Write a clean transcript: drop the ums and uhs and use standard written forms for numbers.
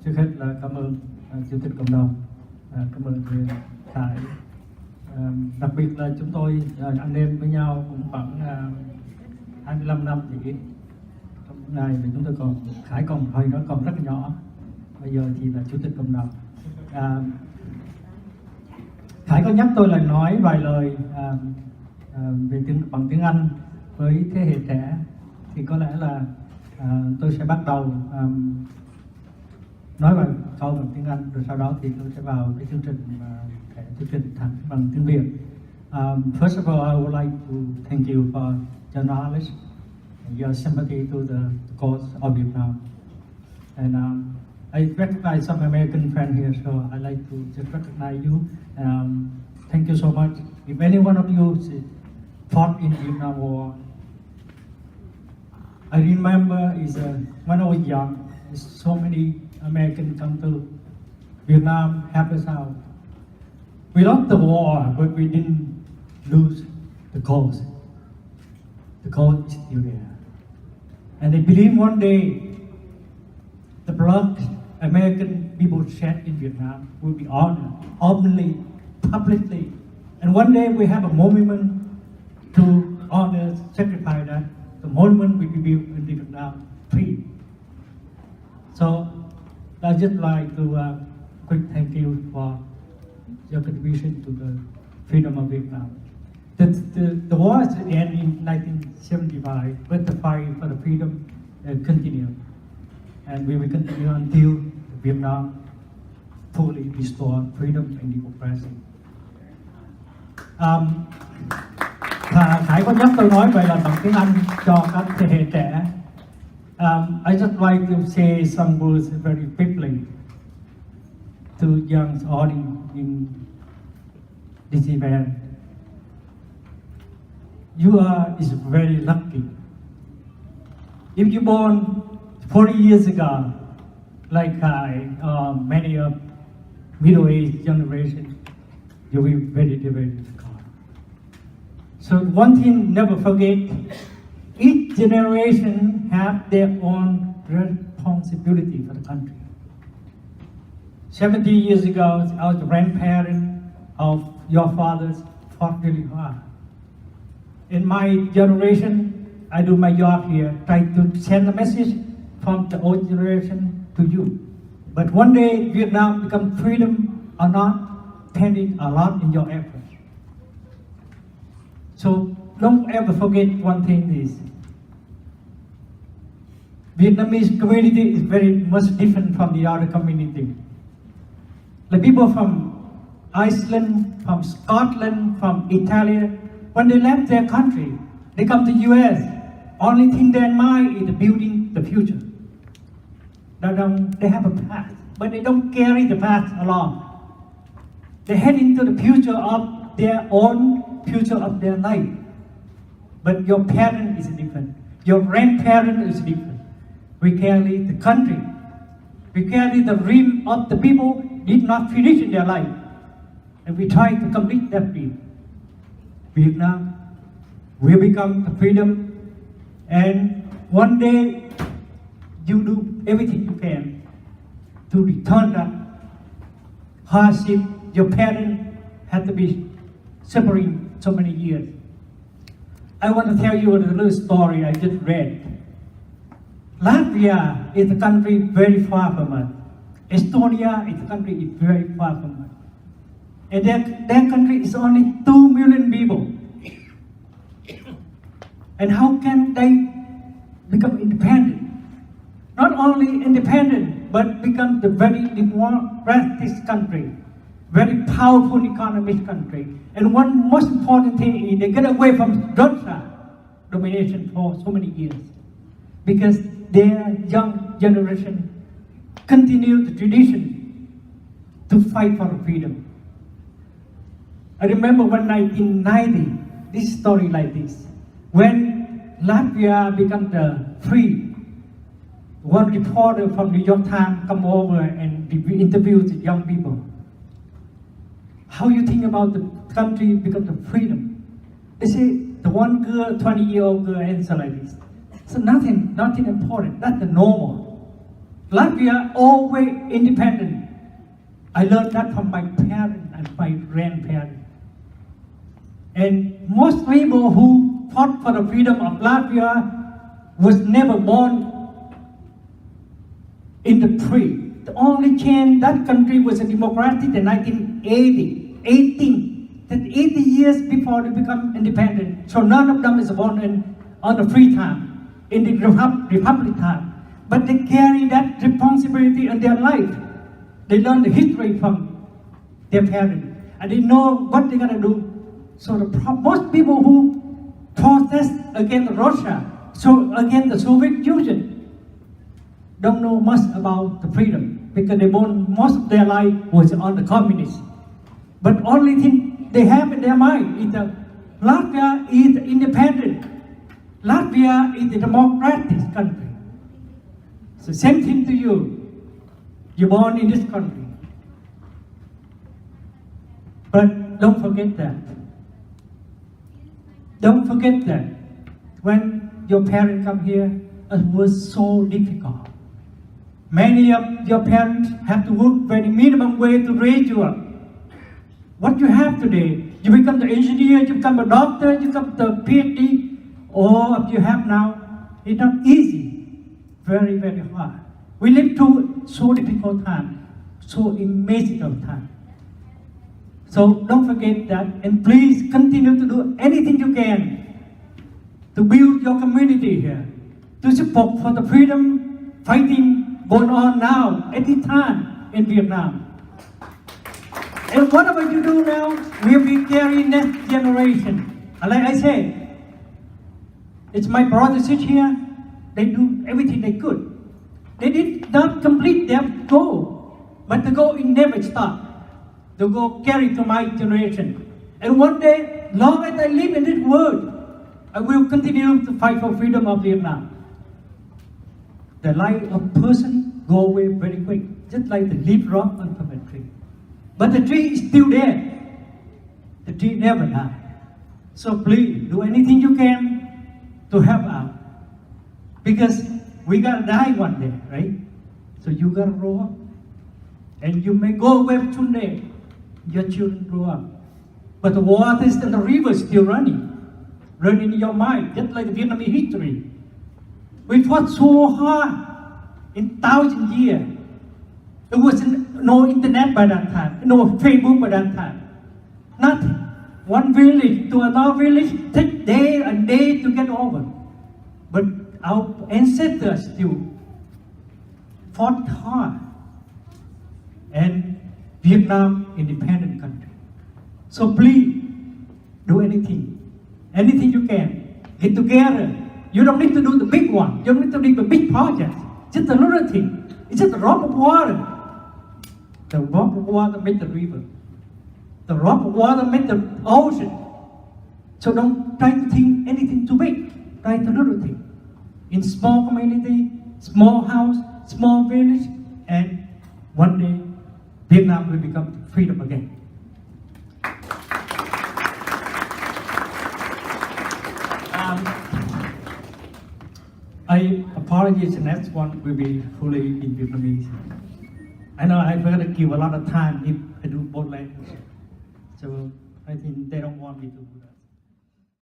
Trước hết là cảm ơn Chủ tịch Cộng đồng, cảm ơn thầy Khải. Đặc biệt là chúng tôi anh em với nhau cũng khoảng 25 năm thì trong ngày thì chúng tôi còn Khải còn hồi đó còn rất là nhỏ, bây giờ thì là Chủ tịch Cộng đồng. Khải có nhắc tôi là nói vài lời về bằng tiếng Anh với thế hệ trẻ, thì có lẽ là tôi sẽ bắt đầu nói vài câu bằng tiếng Anh, rồi sau đó thì tôi sẽ vào cái chương trình thẳng bằng tiếng Việt. First of all, I would like to thank you for your knowledge and your sympathy to the cause of Vietnam. And I recognize some American friends here, so I like to just recognize you. Thank you so much. If any one of you fought in Vietnam War, I remember when I was young, so many Americans come to Vietnam, help us out. We lost the war, but we didn't lose the cause. The cause is still there. And I believe one day, the blood American people shed in Vietnam will be honored openly, publicly. And one day we have a monument to honor, sacrifice that. The monument will be built in Vietnam free. So I just like to quick thank you for your contribution to the freedom of Vietnam. The war ended in 1975, but the fight for the freedom continued. And we will continue until Vietnam fully restore freedom and democracy. Khải có nhắc tôi nói vậy là bằng tiếng Anh cho các thế hệ trẻ. I just like to say some words very quickly to young audience in this event. You is very lucky. If you born 40 years ago, like I, many of middle-aged generation, you will be very devoted to God. So one thing, never forget, each generation have their own responsibility for the country. 70 years ago, our grandparents of your fathers fought really hard. In my generation, I do my job here, try to send a message from the old generation to you. But one day, Vietnam become freedom or not, depending a lot in your efforts. So don't ever forget one thing is, Vietnamese community is very much different from the other community. The people from Iceland, from Scotland, from Italy, when they left their country, they come to US. Only thing they mind is building the future. They have a past, but they don't carry the past along. They head into the future of their own future of their life. But your parent is different. Your grandparent is different. We carry the country. We carry the dream of the people did not finish in their life. And we try to complete that dream. Vietnam will become the freedom, and one day you do everything you can to return that hardship your parents had to be suffering so many years. I want to tell you a little story I just read. Latvia is a country very far from us. Estonia is a country very far from us. And their country is only 2 million people. And how can they become independent? Not only independent, but become the very democratic country, very powerful economic country. And one most important thing is they get away from Russia domination for so many years, because their young generation continue the tradition to fight for freedom. I remember when 1990, this story like this. When Latvia became free, one reporter from New York Times come over and interviewed the young people. How you think about the country become the freedom? They say the one girl, 20-year-old girl, answer like this. So nothing important. That's the normal. Latvia always independent. I learned that from my parents and my grandparents. And most people who fought for the freedom of Latvia was never born in the tree. The only change that country was a democratic in 1980, 80 years before they become independent. So none of them is born on the free time, in the republic time. But they carry that responsibility in their life. They learn the history from their parents, and they know what they're gonna do. So most people who protest against Russia, so against the Soviet Union, don't know much about the freedom because they born most of their life was on the communists. But only thing they have in their mind is that Latvia is independent. Latvia is a democratic country. So same thing to you. You're born in this country. But don't forget that. Don't forget that when your parents come here, it was so difficult. Many of your parents have to work very minimum wage to raise you up. What you have today, you become the engineer, you become a doctor, you become the PhD, all of you have now, it's not easy, very, very hard. We live through so difficult time, so amazing time. So don't forget that, and please continue to do anything you can to build your community here, to support for the freedom fighting going on now, at this time in Vietnam. And whatever you do now will be carrying next generation. And like I said, it's my brothers sit here, they do everything they could. They did not complete their goal, but the goal will never stop. The goal carried to my generation. And one day, long as I live in this world, I will continue to fight for freedom of Vietnam. The life of a person go away very quick, just like the leaf drop on a tree. But the tree is still there. The tree never dies. So please, do anything you can to help out. Because we gotta die one day, right? So you gotta grow up. And you may go away someday. Your children grow up. But the waters and the rivers still running in your mind, just like the Vietnamese history. We fought so hard in 1,000 years. There was no internet by that time, no Facebook by that time. Nothing. One village to another village take day and day to get over. But our ancestors still fought hard. And Vietnam, independent country. So please, do anything you can. Get together. You don't need to do the big one. You don't need to do the big project. Just a little thing. It's just a drop of water. The drop of water makes the river. The drop of water makes the ocean. So don't try to think anything too big. Try to little thing. In small community, small house, small village, and one day Vietnam will become freedom again. I apologize, the next one will be fully in Vietnamese. I know I'm going to give a lot of time if I do both languages. So I think they don't want me to do that.